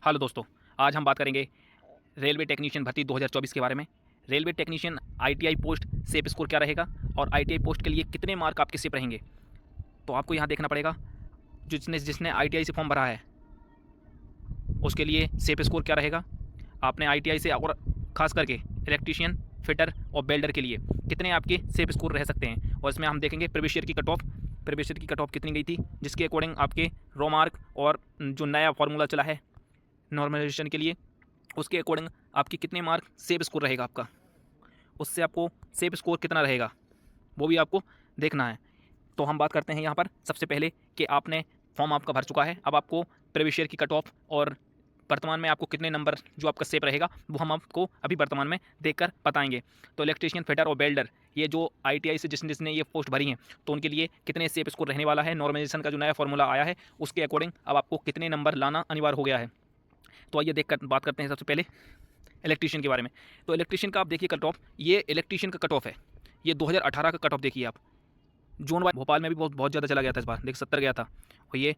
Hello दोस्तों, आज हम बात करेंगे रेलवे टेक्नीशियन भर्ती 2024 के बारे में। रेलवे टेक्नीशियन आईटीआई पोस्ट सेप स्कोर क्या रहेगा और आईटीआई पोस्ट के लिए कितने मार्क आपके सेप रहेंगे। तो आपको यहाँ देखना पड़ेगा जिसने जिसने आईटीआई से फॉर्म भरा है उसके लिए सेप स्कोर क्या रहेगा। आपने आईटीआई से और ख़ास करके इलेक्ट्रीशियन, फिटर और बेल्डर के लिए कितने आपके सेप स्कोर रह सकते हैं। और इसमें हम देखेंगे प्रीवियस ईयर की कट ऑफ, प्रीवियस ईयर की कट ऑफ कितनी गई थी, जिसके अकॉर्डिंग आपके रो मार्क और जो नया फार्मूला चला है नॉर्मलाइजेशन के लिए उसके अकॉर्डिंग आपकी कितने मार्क सेव स्कोर रहेगा आपका, उससे आपको सेव स्कोर कितना रहेगा वो भी आपको देखना है। तो हम बात करते हैं यहाँ पर सबसे पहले कि आपने फॉर्म आपका भर चुका है, अब आपको प्रीवियस ईयर की कट ऑफ और वर्तमान में आपको कितने नंबर जो आपका सेव रहेगा वो हम आपको अभी वर्तमान में देखकर बताएंगे। तो इलेक्ट्रीशियन, फिटर और बेल्डर ये जो आईटीआई से जिसने जिसने ये पोस्ट भरी हैं तो उनके लिए कितने सेव स्कोर रहने वाला है। नॉर्मलाइजेशन का जो नया फॉर्मूला आया है उसके अकॉर्डिंग अब आपको कितने नंबर लाना अनिवार्य हो गया है। तो आइए देखकर बात करते हैं सबसे पहले इलेक्ट्रीशियन के बारे में। तो इलेक्ट्रीशियन का आप देखिए कट ऑफ, ये इलेक्ट्रीशियन का कट ऑफ है, ये 2018 का कट ऑफ देखिए आप। जोन वाइज भोपाल में भी बहुत बहुत ज़्यादा चला गया था इस बार, देख 70 गया था। और ये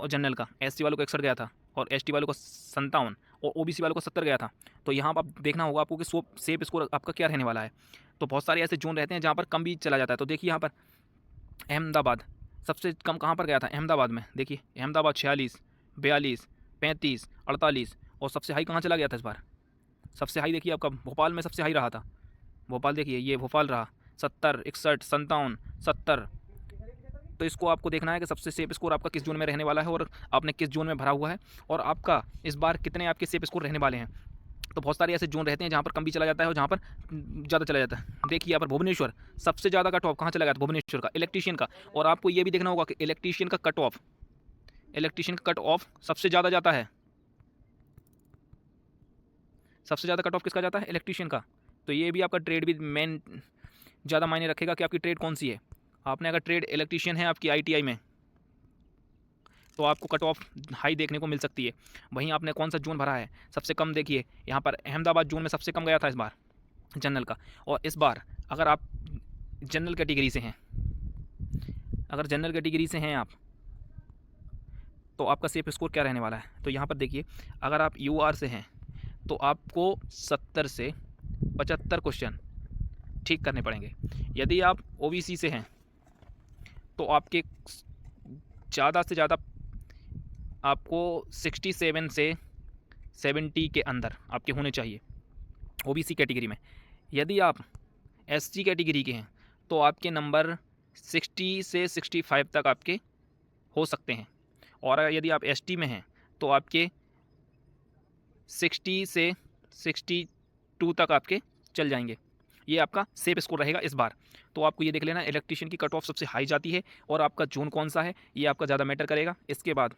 जनरल का एससी वालों को 61 गया था और एसटी वालों को 57 और ओबीसी वालों को 70 गया था। तो यहाँ पर आप देखना होगा आपको कि सेफ स्कोर आपका क्या रहने वाला है। तो बहुत सारे ऐसे जोन रहते हैं जहाँ पर कम भी चला जाता है। तो देखिए यहाँ पर अहमदाबाद सबसे कम कहाँ पर गया था, अहमदाबाद में देखिए, अहमदाबाद 46, 42, 35, 48 और सबसे हाई कहाँ चला गया था इस बार। सबसे हाई देखिए आपका भोपाल में सबसे हाई रहा था। भोपाल देखिए, ये भोपाल रहा 70, 61, 57, 70। तो इसको आपको देखना है कि सबसे सेफ स्कोर आपका किस जोन में रहने वाला है और आपने किस जोन में भरा हुआ है और आपका इस बार कितने आपके सेफ स्कोर रहने वाले हैं। तो बहुत सारे ऐसे जोन रहते हैं जहाँ पर कम भी चला जाता है और जहाँ पर ज़्यादा चला जाता है। देखिए यहाँ पर भुवनेश्वर सबसे ज़्यादा कट ऑफ कहाँ चला गया था, भुवनेश्वर का इलेक्ट्रीशियन का। और आपको ये भी देखना होगा कि इलेक्ट्रीशियन का कट ऑफ, इलेक्ट्रीशियन का कट ऑफ सबसे ज़्यादा जाता है। सबसे ज़्यादा कट ऑफ किसका जाता है, इलेक्ट्रीशियन का। तो ये भी आपका ट्रेड भी मेन ज़्यादा मायने रखेगा कि आपकी ट्रेड कौन सी है। आपने अगर ट्रेड इलेक्ट्रीशियन है आपकी आईटीआई में तो आपको कट ऑफ हाई देखने को मिल सकती है। वहीं आपने कौन सा जोन भरा है, सबसे कम देखिए यहाँ पर अहमदाबाद जोन में सबसे कम गया था इस बार जनरल का। और इस बार अगर आप जनरल कैटेगरी से हैं, अगर जनरल कैटेगरी से हैं आप तो आपका सेफ स्कोर क्या रहने वाला है। तो यहाँ पर देखिए अगर आप यूआर से हैं तो आपको 70 से 75 क्वेश्चन ठीक करने पड़ेंगे। यदि आप ओबीसी से हैं तो आपके ज़्यादा से ज़्यादा आपको 67 से 70 के अंदर आपके होने चाहिए ओबीसी कैटेगरी में। यदि आप एससी कैटेगरी के हैं तो आपके नंबर 60 से 65 तक आपके हो सकते हैं। और यदि आप एसटी में हैं तो आपके 60 से 62 तक आपके चल जाएंगे। ये आपका सेफ स्कोर रहेगा इस बार। तो आपको ये देख लेना इलेक्ट्रीशियन की कट ऑफ सबसे हाई जाती है और आपका जोन कौन सा है ये आपका ज़्यादा मैटर करेगा। इसके बाद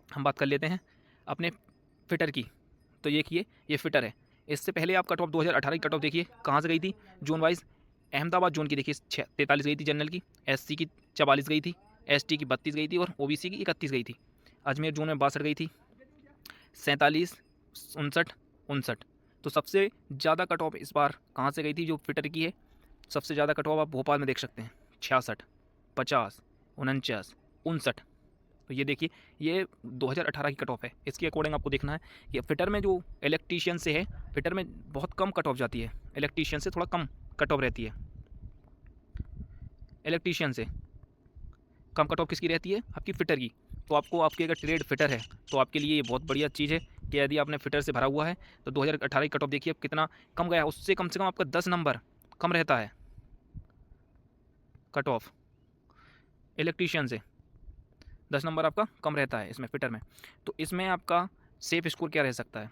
हम बात कर लेते हैं अपने फिटर की। तो देखिए ये फिटर है, इससे पहले आप कट ऑफ 2018 की कट ऑफ देखिए कहाँ से गई थी जोन वाइज। अहमदाबाद जोन की देखिए 43 गई थी जनरल की, एससी की 44 गई थी, एसटी की 32 गई थी और ओबीसी की 31 गई थी। अजमेर जोन में 62 गई थी, 47, 59, 59। तो सबसे ज़्यादा कट ऑफ इस बार कहाँ से गई थी जो फिटर की है, सबसे ज़्यादा कट ऑफ आप भोपाल में देख सकते हैं 66, 50, 49, 59। तो ये देखिए ये 2018 की कट ऑफ है। इसके अकॉर्डिंग आपको देखना है कि फिटर में जो इलेक्ट्रीशियन से है, फिटर में बहुत कम कट ऑफ जाती है, इलेक्ट्रीशियन से थोड़ा कम कट ऑफ रहती है। इलेक्ट्रीशियन से कम कट ऑफ किसकी रहती है, आपकी फिटर की। तो आपको आपकी अगर ट्रेड फिटर है तो आपके लिए ये बहुत बढ़िया चीज़ है कि यदि आपने फिटर से भरा हुआ है तो 2018 की कट ऑफ देखिए अब कितना कम गया है, उससे कम से कम आपका 10 नंबर कम रहता है कट ऑफ। इलेक्ट्रीशियन से 10 नंबर आपका कम रहता है इसमें फिटर में। तो इसमें आपका सेफ स्कोर क्या रह सकता है,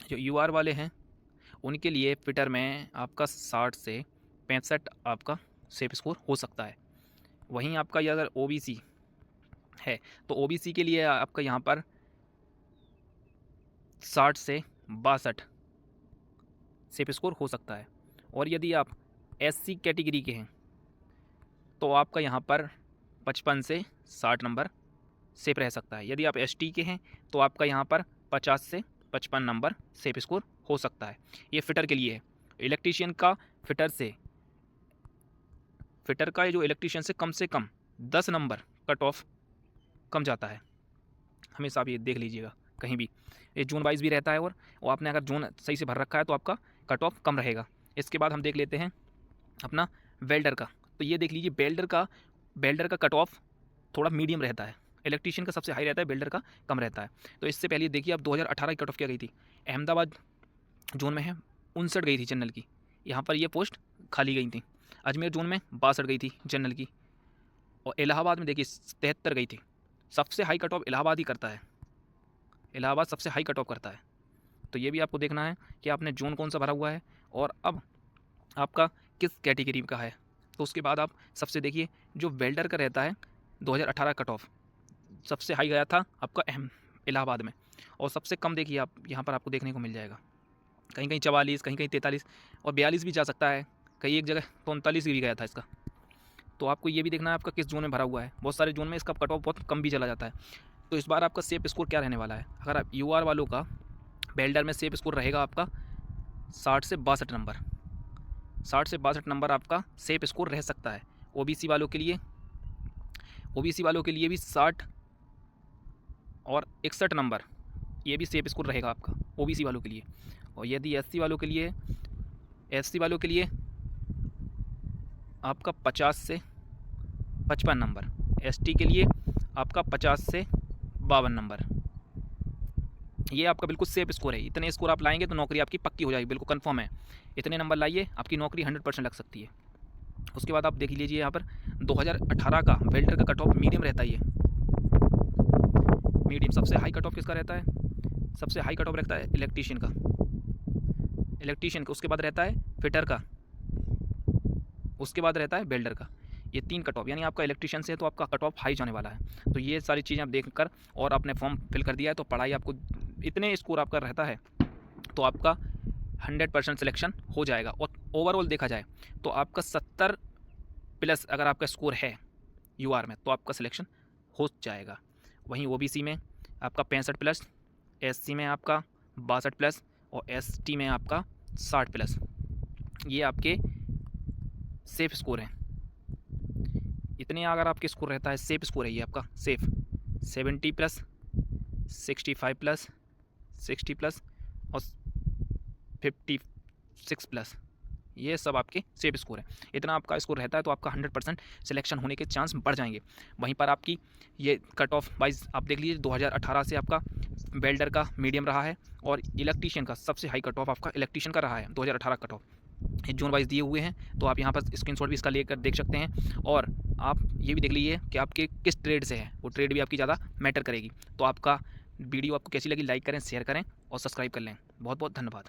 जो यूआर वाले हैं उनके लिए फिटर में आपका 60 से 65 आपका सेफ स्कोर हो सकता है। वहीं आपका ये अगर ओबीसी है तो ओबीसी के लिए आपका यहाँ पर 60 से 62 सेफ स्कोर हो सकता है। और यदि आप एससी कैटेगरी के हैं तो आपका यहाँ पर 55 से 60 नंबर सेफ रह सकता है। यदि आप एसटी के हैं तो आपका यहाँ पर 50 से 55 नंबर सेफ स्कोर हो सकता है। ये फिटर के लिए है। इलेक्ट्रीशियन का फिटर से, फिटर का जो इलेक्ट्रीशियन से कम 10 नंबर कट ऑफ कम जाता है, हमेशा आप ये देख लीजिएगा कहीं भी। ये जोन वाइज भी रहता है और आपने अगर जोन सही से भर रखा है तो आपका कट ऑफ कम रहेगा। इसके बाद हम देख लेते हैं अपना वेल्डर का। तो ये देख लीजिए वेल्डर का कट ऑफ थोड़ा मीडियम रहता है, इलेक्ट्रीशियन का सबसे हाई रहता है, वेल्डर का कम रहता है। तो इससे पहले देखिए अब 2018 की कट ऑफ क्या गई थी। अहमदाबाद जोन में है 59 गई थी जनरल की, यहाँ पर ये पोस्ट खाली गई थी। अजमेर जोन में 62 गई थी जनरल की, और इलाहाबाद में देखिए 73 गई थी। सबसे हाई कट ऑफ इलाहाबाद ही करता है, इलाहाबाद सबसे हाई कट ऑफ करता है। तो ये भी आपको देखना है कि आपने जोन कौन सा भरा हुआ है और अब आपका किस कैटेगरी का है। तो उसके बाद आप सबसे देखिए जो वेल्डर का रहता है 2018 कट ऑफ सबसे हाई गया था आपका इलाहाबाद में, और सबसे कम देखिए आप यहाँ पर आपको देखने को मिल जाएगा, कहीं कहीं 44, कहीं कहीं 43 और 42 भी जा सकता है, कहीं एक जगह 39 भी गया था इसका। तो आपको ये भी देखना है आपका किस जोन में भरा हुआ है। बहुत सारे जोन में इसका कट ऑफ बहुत कम भी चला जाता है। तो इस बार आपका सेफ स्कोर क्या रहने वाला है, अगर आप यूआर वालों का वेल्डर में सेफ स्कोर रहेगा आपका 60 से 62 नंबर, 60 से 62 नंबर आपका सेफ स्कोर रह सकता है। ओबीसी वालों के लिए भी 60 और 61 नंबर ये भी सेफ स्कोर रहेगा आपका ओबीसी वालों के लिए। और यदि एससी वालों के लिए आपका 50 से 55 नंबर, एसटी के लिए आपका 50 से 52 नंबर, ये आपका बिल्कुल सेफ स्कोर है। इतने स्कोर आप लाएंगे तो नौकरी आपकी पक्की हो जाएगी, बिल्कुल कंफर्म है। इतने नंबर लाइए, आपकी नौकरी 100% लग सकती है। उसके बाद आप देख लीजिए यहाँ पर 2018 का वेल्डर का कट ऑफ मीडियम रहता है। ये मीडियम सबसे हाई कट ऑफ किसका रहता है, सबसे हाई कट ऑफ रहता है इलेक्ट्रीशियन का, उसके बाद रहता है फिटर का, उसके बाद रहता है वेल्डर का। ये 3 कट ऑफ, यानी आपका इलेक्ट्रीशियन से है तो आपका कट ऑफ हाई जाने वाला है। तो ये सारी चीज़ें आप देख कर और अपने फॉर्म फिल कर दिया है तो पढ़ाई आपको इतने स्कोर आपका रहता है तो आपका 100% सिलेक्शन हो जाएगा। और ओवरऑल देखा जाए तो आपका 70 प्लस अगर आपका स्कोर है यूआर में तो आपका सिलेक्शन हो जाएगा। वहीं ओबीसी में आपका 65 प्लस, एससी में आपका 62 प्लस और एसटी में आपका 60 प्लस, ये आपके सेफ स्कोर हैं। इतने अगर आपके स्कोर रहता है, सेफ स्कोर है ये आपका सेफ, 70 प्लस, 65 प्लस, 60 प्लस और 56 प्लस, ये सब आपके सेफ स्कोर है। इतना आपका स्कोर रहता है तो आपका 100% सिलेक्शन होने के चांस बढ़ जाएंगे। वहीं पर आपकी ये कट ऑफ वाइज आप देख लीजिए 2018 से आपका वेल्डर का मीडियम रहा है और इलेक्ट्रीशियन का सबसे हाई कट ऑफ आपका इलेक्ट्रीशियन का रहा है 2018 कट ऑफ। ये जोन वाइज दिए हुए हैं तो आप यहाँ पर स्क्रीनशॉट भी इसका लेकर देख सकते हैं। और आप ये भी देख लीजिए कि आपके किस ट्रेड से है, वो ट्रेड भी आपकी ज़्यादा मैटर करेगी। तो आपका वीडियो आपको कैसी लगी, लाइक करें, शेयर करें और सब्सक्राइब कर लें। बहुत बहुत धन्यवाद।